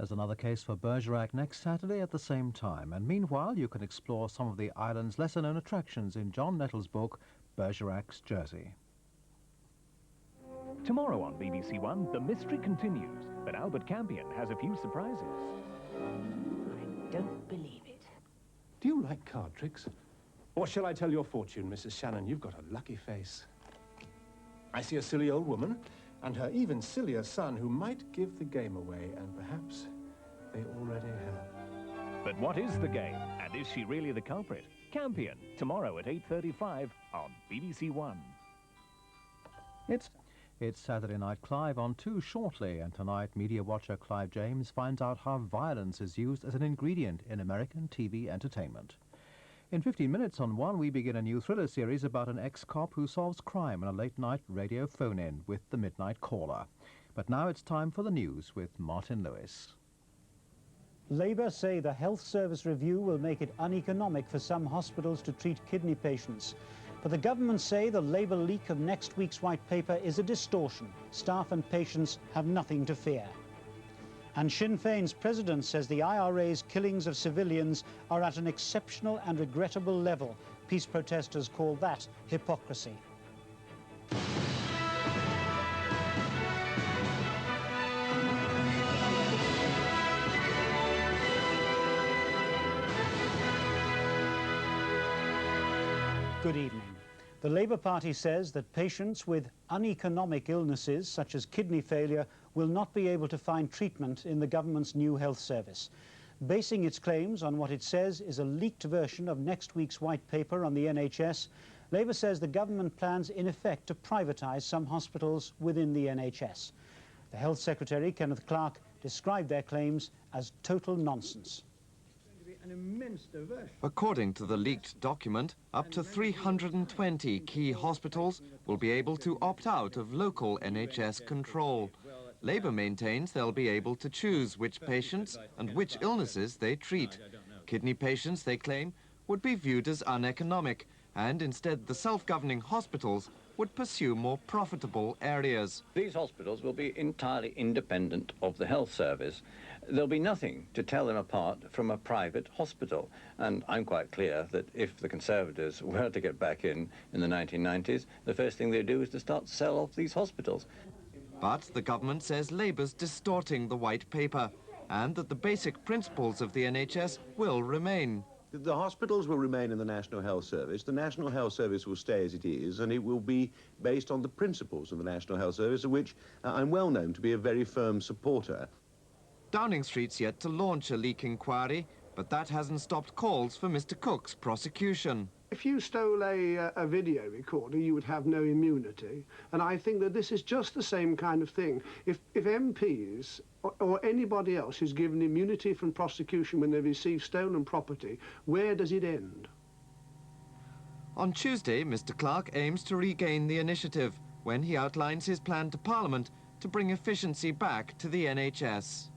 There's another case for Bergerac next Saturday at the same time. And meanwhile, you can explore some of the island's lesser-known attractions in John Nettle's book, Bergerac's Jersey. Tomorrow on BBC One, the mystery continues, but Albert Campion has a few surprises. I don't believe it. Do you like card tricks? Or shall I tell your fortune, Mrs. Shannon? You've got a lucky face. I see a silly old woman and her even sillier son who might give the game away, and perhaps they already have. But what is the game, and is she really the culprit? Campion, tomorrow at 8:35 on BBC One. It's Saturday Night Clive on 2 shortly, and tonight media watcher Clive James finds out how violence is used as an ingredient in American TV entertainment. In 15 minutes on 1, we begin a new thriller series about an ex-cop who solves crime in a late-night radio phone-in with the Midnight Caller. But now it's time for the news with Martin Lewis. Labour say the health service review will make it uneconomic for some hospitals to treat kidney patients. But the government say the Labour leak of next week's white paper is a distortion. Staff and patients have nothing to fear. And Sinn Féin's president says the IRA's killings of civilians are at an exceptional and regrettable level. Peace protesters call that hypocrisy. Good evening. The Labour Party says that patients with uneconomic illnesses, such as kidney failure, will not be able to find treatment in the government's new health service. Basing its claims on what it says is a leaked version of next week's white paper on the NHS, Labour says the government plans in effect to privatise some hospitals within the NHS. The Health Secretary, Kenneth Clarke, described their claims as total nonsense. According to the leaked document, up to 320 key hospitals will be able to opt out of local NHS control. Labour maintains they'll be able to choose which patients and which illnesses they treat. Kidney patients, they claim, would be viewed as uneconomic, and instead the self-governing hospitals would pursue more profitable areas. These hospitals will be entirely independent of the health service. There'll be nothing to tell them apart from a private hospital. And I'm quite clear that if the Conservatives were to get back in the 1990s, the first thing they'd do is to start to sell off these hospitals. But the government says Labour's distorting the white paper, and that the basic principles of the NHS will remain. The hospitals will remain in the National Health Service. The National Health Service will stay as it is, and it will be based on the principles of the National Health Service, of which I'm well known to be a very firm supporter. Downing Street's yet to launch a leak inquiry, but that hasn't stopped calls for Mr Cook's prosecution. If you stole a video recorder, you would have no immunity. And I think that this is just the same kind of thing. If MPs or anybody else is given immunity from prosecution when they receive stolen property, where does it end? On Tuesday, Mr Clarke aims to regain the initiative when he outlines his plan to Parliament to bring efficiency back to the NHS.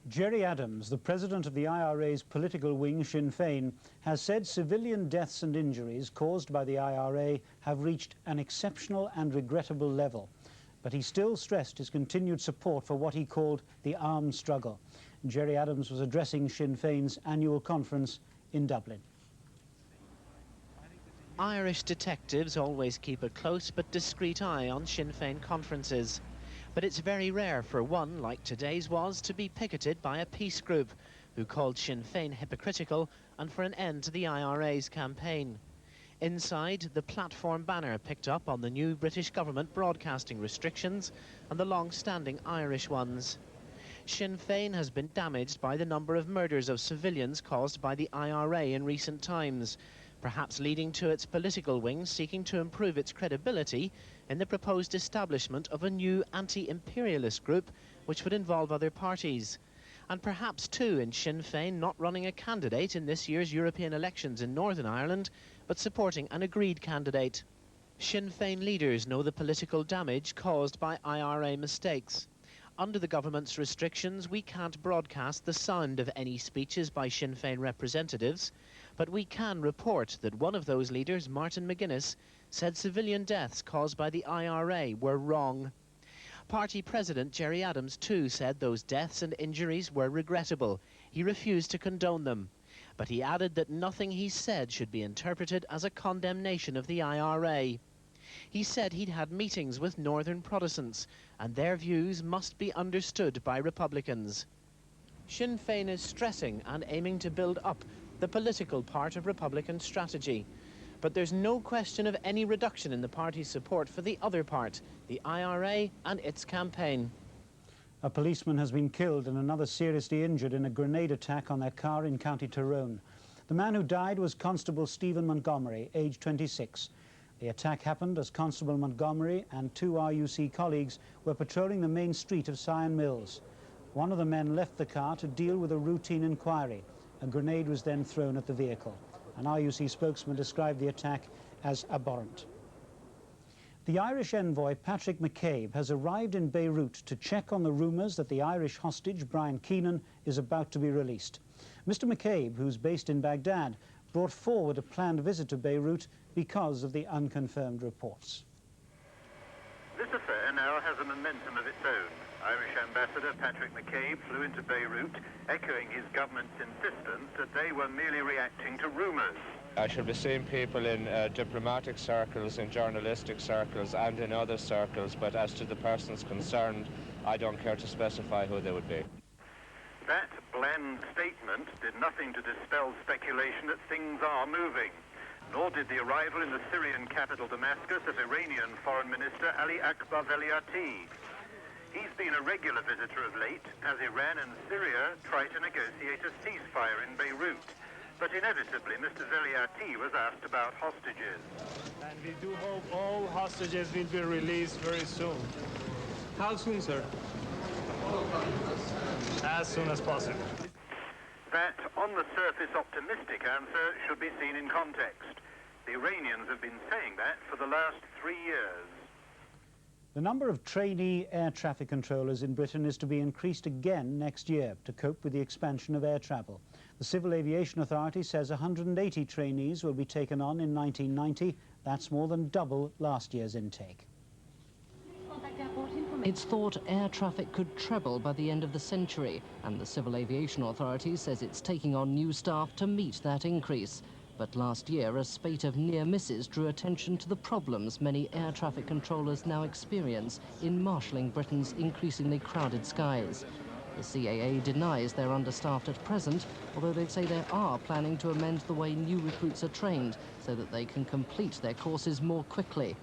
Gerry Adams, the president of the IRA's political wing, Sinn Féin, has said civilian deaths and injuries caused by the IRA have reached an exceptional and regrettable level. But he still stressed his continued support for what he called the armed struggle. Gerry Adams was addressing Sinn Féin's annual conference in Dublin. Irish detectives always keep a close but discreet eye on Sinn Féin conferences. But it's very rare for one, like today's was, to be picketed by a peace group who called Sinn Féin hypocritical and for an end to the IRA's campaign. Inside, the platform banner picked up on the new British government broadcasting restrictions and the long-standing Irish ones. Sinn Féin has been damaged by the number of murders of civilians caused by the IRA in recent times, perhaps leading to its political wing seeking to improve its credibility in the proposed establishment of a new anti-imperialist group which would involve other parties. And perhaps too in Sinn Féin not running a candidate in this year's European elections in Northern Ireland, but supporting an agreed candidate. Sinn Féin leaders know the political damage caused by IRA mistakes. Under the government's restrictions, we can't broadcast the sound of any speeches by Sinn Féin representatives, but we can report that one of those leaders, Martin McGuinness, said civilian deaths caused by the IRA were wrong. Party president Gerry Adams too said those deaths and injuries were regrettable. He refused to condone them. But he added that nothing he said should be interpreted as a condemnation of the IRA. He said he'd had meetings with Northern Protestants and their views must be understood by Republicans. Sinn Féin is stressing and aiming to build up the political part of Republican strategy. But there's no question of any reduction in the party's support for the other part, the IRA and its campaign. A policeman has been killed and another seriously injured in a grenade attack on their car in County Tyrone. The man who died was Constable Stephen Montgomery, aged 26. The attack happened as Constable Montgomery and two RUC colleagues were patrolling the main street of Sion Mills. One of the men left the car to deal with a routine inquiry. A grenade was then thrown at the vehicle. An RUC spokesman described the attack as abhorrent. The Irish envoy Patrick McCabe has arrived in Beirut to check on the rumours that the Irish hostage Brian Keenan is about to be released. Mr McCabe, who's based in Baghdad, brought forward a planned visit to Beirut because of the unconfirmed reports. This affair now has a momentum of its own. Irish Ambassador Patrick McCabe flew into Beirut, echoing his government's insistence that they were merely reacting to rumours. I shall be seeing people in diplomatic circles, in journalistic circles and in other circles, but as to the persons concerned, I don't care to specify who they would be. That bland statement did nothing to dispel speculation that things are moving, nor did the arrival in the Syrian capital Damascus of Iranian Foreign Minister Ali Akbar Veliati. He's been a regular visitor of late as Iran and Syria try to negotiate a ceasefire in Beirut. But inevitably, Mr. Veliati was asked about hostages. And we do hope all hostages will be released very soon. How soon, sir? As soon as possible. That, on the surface, optimistic answer should be seen in context. The Iranians have been saying that for the last 3 years. The number of trainee air traffic controllers in Britain is to be increased again next year to cope with the expansion of air travel. The Civil Aviation Authority says 180 trainees will be taken on in 1990. That's more than double last year's intake. It's thought air traffic could treble by the end of the century, and the Civil Aviation Authority says it's taking on new staff to meet that increase. But last year, a spate of near misses drew attention to the problems many air traffic controllers now experience in marshalling Britain's increasingly crowded skies. The CAA denies they're understaffed at present, although they say they are planning to amend the way new recruits are trained so that they can complete their courses more quickly.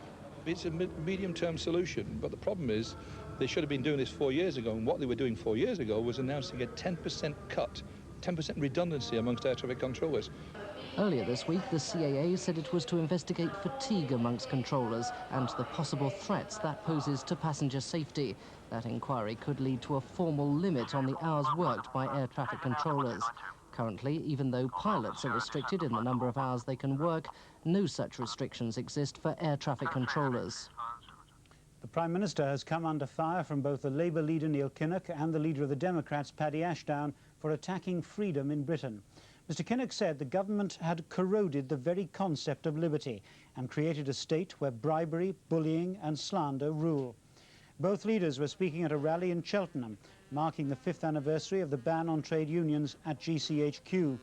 It's a medium-term solution, but the problem is they should have been doing this 4 years ago, and what they were doing 4 years ago was announcing a 10% cut, 10% redundancy amongst air traffic controllers. Earlier this week, the CAA said it was to investigate fatigue amongst controllers and the possible threats that poses to passenger safety. That inquiry could lead to a formal limit on the hours worked by air traffic controllers. Currently, even though pilots are restricted in the number of hours they can work, no such restrictions exist for air traffic controllers. The Prime Minister has come under fire from both the Labour leader Neil Kinnock and the leader of the Democrats, Paddy Ashdown, for attacking freedom in Britain. Mr Kinnock said the government had corroded the very concept of liberty and created a state where bribery, bullying and slander rule. Both leaders were speaking at a rally in Cheltenham, marking the 5th anniversary of the ban on trade unions at GCHQ.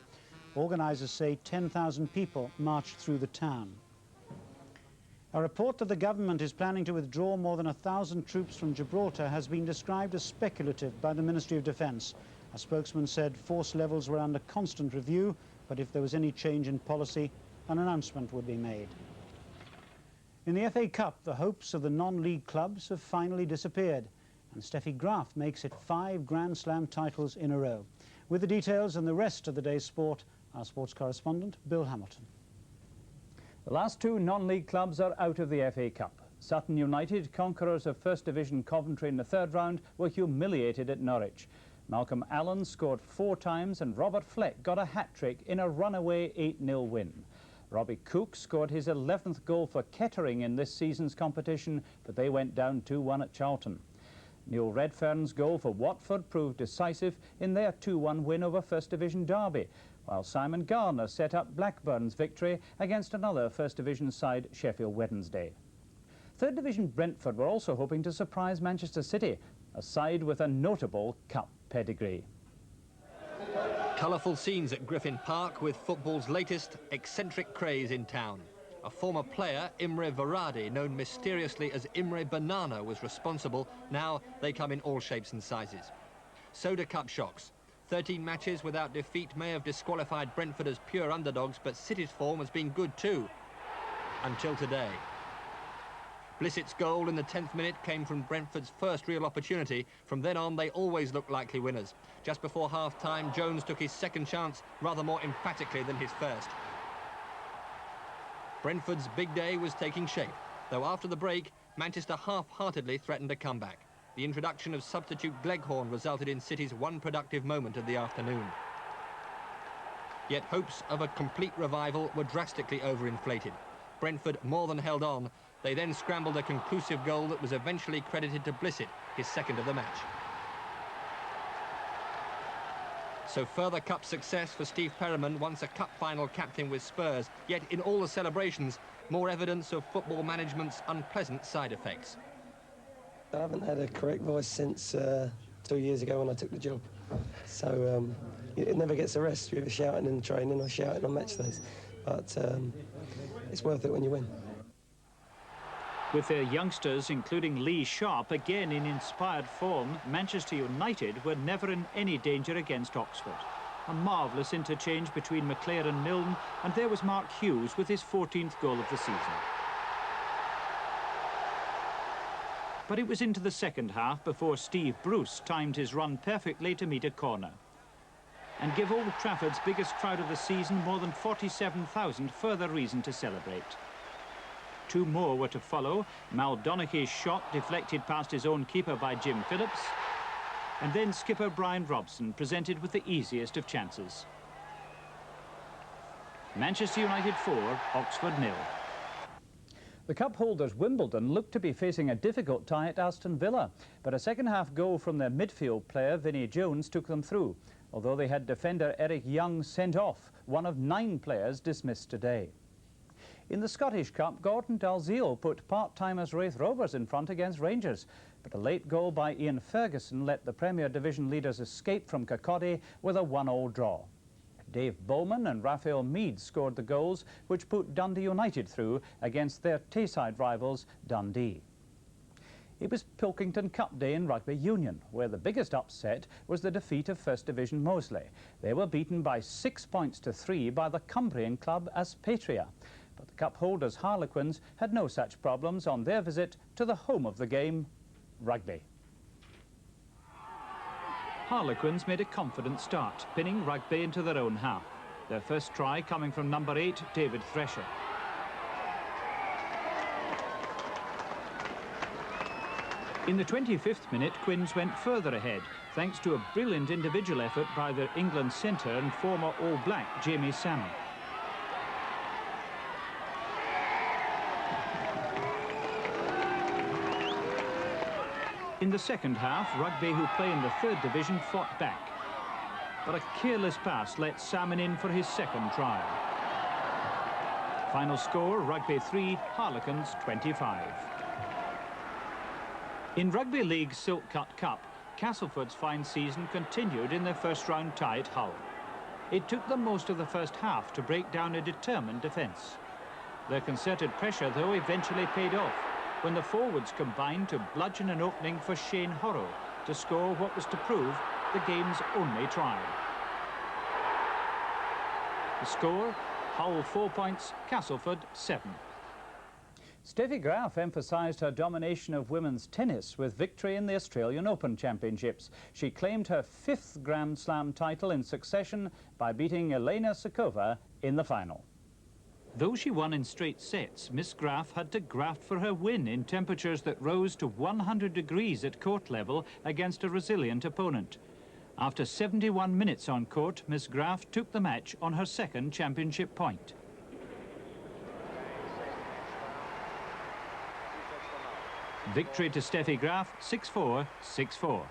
Organisers say 10,000 people marched through the town. A report that the government is planning to withdraw more than 1,000 troops from Gibraltar has been described as speculative by the Ministry of Defence. A spokesman said force levels were under constant review, but if there was any change in policy, an announcement would be made. In the FA Cup, the hopes of the non-league clubs have finally disappeared, and Steffi Graf makes it 5 Grand Slam titles in a row. With the details and the rest of the day's sport, our sports correspondent, Bill Hamilton. The last 2 non-league clubs are out of the FA Cup. Sutton United, conquerors of First Division Coventry in the 3rd round, were humiliated at Norwich. Malcolm Allen scored 4 times and Robert Fleck got a hat-trick in a runaway 8-0 win. Robbie Cook scored his 11th goal for Kettering in this season's competition, but they went down 2-1 at Charlton. Neil Redfern's goal for Watford proved decisive in their 2-1 win over First Division Derby, while Simon Garner set up Blackburn's victory against another First Division side, Sheffield Wednesday. Third Division Brentford were also hoping to surprise Manchester City, a side with a notable cup pedigree. Colourful scenes at Griffin Park with football's latest eccentric craze in town. A former player, Imre Varadi, known mysteriously as Imre Banana, was responsible. Now they come in all shapes and sizes. Soda Cup shocks. 13 matches without defeat may have disqualified Brentford as pure underdogs, but City's form has been good too. Until today. Blissett's goal in the 10th minute came from Brentford's first real opportunity. From then on, they always looked likely winners. Just before half-time, Jones took his second chance rather more emphatically than his first. Brentford's big day was taking shape, though after the break, Manchester half-heartedly threatened a comeback. The introduction of substitute Gleghorn resulted in City's one productive moment of the afternoon. Yet hopes of a complete revival were drastically overinflated. Brentford more than held on. They then scrambled a conclusive goal that was eventually credited to Blissett, his second of the match. So further cup success for Steve Perriman, once a cup final captain with Spurs. Yet in all the celebrations, more evidence of football management's unpleasant side effects. I haven't had a correct voice since 2 years ago when I took the job. So it never gets a rest. You're either shouting in training or shouting on match days. But it's worth it when you win. With their youngsters, including Lee Sharp, again in inspired form, Manchester United were never in any danger against Oxford. A marvellous interchange between McClair and Milne, and there was Mark Hughes with his 14th goal of the season. But it was into the second half before Steve Bruce timed his run perfectly to meet a corner and give Old Trafford's biggest crowd of the season, more than 47,000, further reason to celebrate. Two more were to follow. Mal Donaghy's shot deflected past his own keeper by Jim Phillips, and then skipper Brian Robson presented with the easiest of chances. Manchester United 4, Oxford 0. The cup holders Wimbledon looked to be facing a difficult tie at Aston Villa, but a second-half goal from their midfield player Vinnie Jones took them through, although they had defender Eric Young sent off, one of 9 players dismissed today. In the Scottish Cup, Gordon Dalziel put part-timers Raith Rovers in front against Rangers, but a late goal by Ian Ferguson let the Premier Division leaders escape from Kirkcaldy with a 1-1 draw. Dave Bowman and Raphael Mead scored the goals, which put Dundee United through against their Tayside rivals, Dundee. It was Pilkington Cup day in Rugby Union, where the biggest upset was the defeat of First Division Moseley. They were beaten by 6 points to 3 by the Cumbrian club Aspatria. But the cup holders Harlequins had no such problems on their visit to the home of the game, Rugby. Harlequins made a confident start, pinning Rugby into their own half. Their first try coming from number 8, David Thresher. In the 25th minute, Quins went further ahead, thanks to a brilliant individual effort by their England centre and former All Black, Jamie Salmon. In the second half, Rugby, who play in the third division, fought back. But a careless pass let Salmon in for his second try. Final score, Rugby 3, Harlequins 25. In Rugby League's Silk Cut Cup, Castleford's fine season continued in their first round tie at Hull. It took them most of the first half to break down a determined defence. Their concerted pressure, though, eventually paid off when the forwards combined to bludgeon an opening for Shane Horrow to score what was to prove the game's only try. The score, Hull 4 points, Castleford 7. Steffi Graf emphasised her domination of women's tennis with victory in the Australian Open Championships. She claimed her 5th Grand Slam title in succession by beating Elena Sukova in the final. Though she won in straight sets, Miss Graf had to graft for her win in temperatures that rose to 100 degrees at court level against a resilient opponent. After 71 minutes on court, Miss Graf took the match on her second championship point. Victory to Steffi Graf, 6-4, 6-4.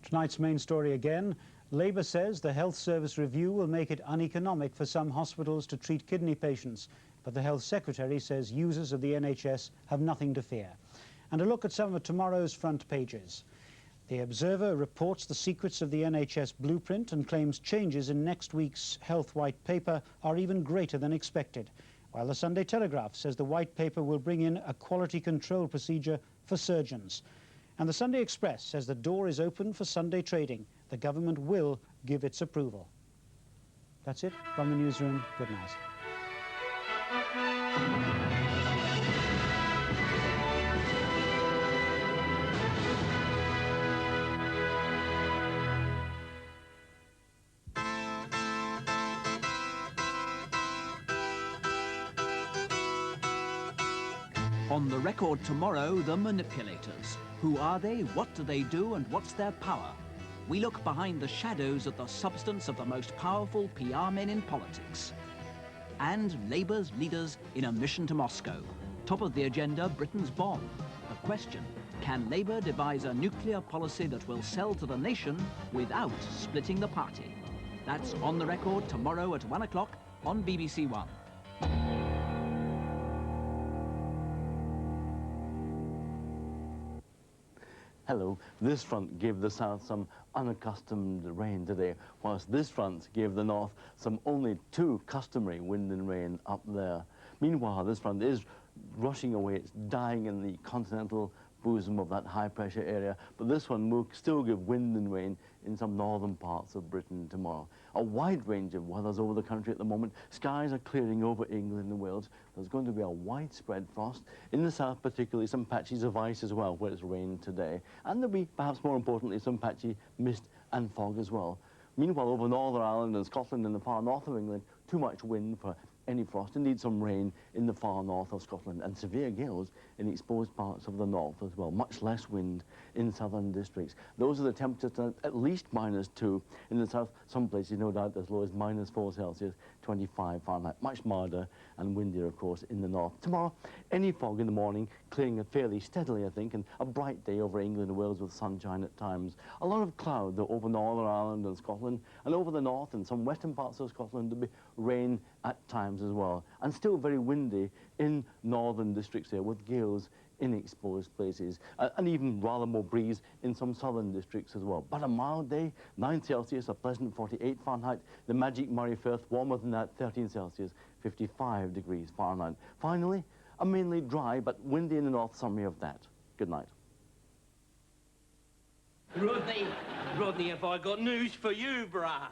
Tonight's main story again. Labour says the health service review will make it uneconomic for some hospitals to treat kidney patients. but the Health Secretary says users of the NHS have nothing to fear. And a look at some of tomorrow's front pages. The Observer reports the secrets of the NHS blueprint and claims changes in next week's Health White Paper are even greater than expected, while the Sunday Telegraph says the White Paper will bring in a quality control procedure for surgeons. And the Sunday Express says the door is open for Sunday trading. The government will give its approval. That's it from the newsroom. Good night. On the record tomorrow, the manipulators. Who are they, what do they do, and what's their power? We look behind the shadows at the substance of the most powerful PR men in politics. And Labour's leaders in a mission to Moscow. Top of the agenda, Britain's bomb. The question, can Labour devise a nuclear policy that will sell to the nation without splitting the party? That's On the Record tomorrow at 1 o'clock on BBC One. Hello, this front gave the south some unaccustomed rain today, whilst this front gave the north some only too customary wind and rain up there. Meanwhile, this front is rushing away, it's dying in the continental bosom of that high-pressure area, but this one will still give wind and rain in some northern parts of Britain tomorrow. A wide range of weathers over the country at the moment. Skies are clearing over England and Wales. There's going to be a widespread frost. In the south, particularly, some patches of ice as well, where it's rained today. And there'll be, perhaps more importantly, some patchy mist and fog as well. Meanwhile, over Northern Ireland and Scotland and the far north of England, too much wind for any frost, indeed some rain in the far north of Scotland, and severe gales in exposed parts of the north as well. Much less wind in southern districts. Those are the temperatures at least -2. In the south, some places no doubt as low as -4 Celsius, 25 Fahrenheit. Much milder and windier, of course, in the north. Tomorrow, any fog in the morning, clearing fairly steadily, I think, and a bright day over England and Wales with sunshine at times. A lot of cloud though, over Northern Ireland and Scotland, and over the north and some western parts of Scotland there'll be rain at times as well, and still very windy in northern districts here with gales in exposed places, and even rather more breeze in some southern districts as well. But a mild day, 9 Celsius, a pleasant 48 Fahrenheit. The magic Moray Firth, warmer than that, 13 Celsius, 55 degrees Fahrenheit. Finally, a mainly dry but windy in the north summary of that. Good night. Rodney, have I got news for you, bruv.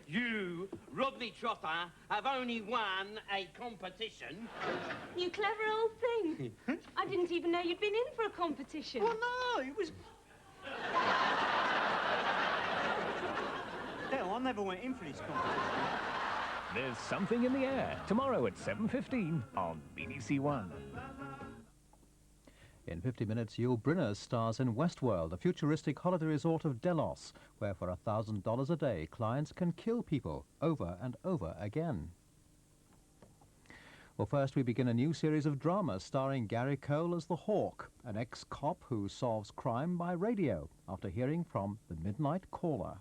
You, Rodney Trotter, have only won a competition. You clever old thing. I didn't even know you'd been in for a competition. Well, no, it was... Dale, I never went in for this competition. There's Something in the Air, tomorrow at 7:15 on BBC One. In 50 minutes, Yul Brynner stars in Westworld, a futuristic holiday resort of Delos, where for $1,000 a day, clients can kill people over and over again. Well, first we begin a new series of dramas starring Gary Cole as the Hawk, an ex-cop who solves crime by radio after hearing from the Midnight Caller.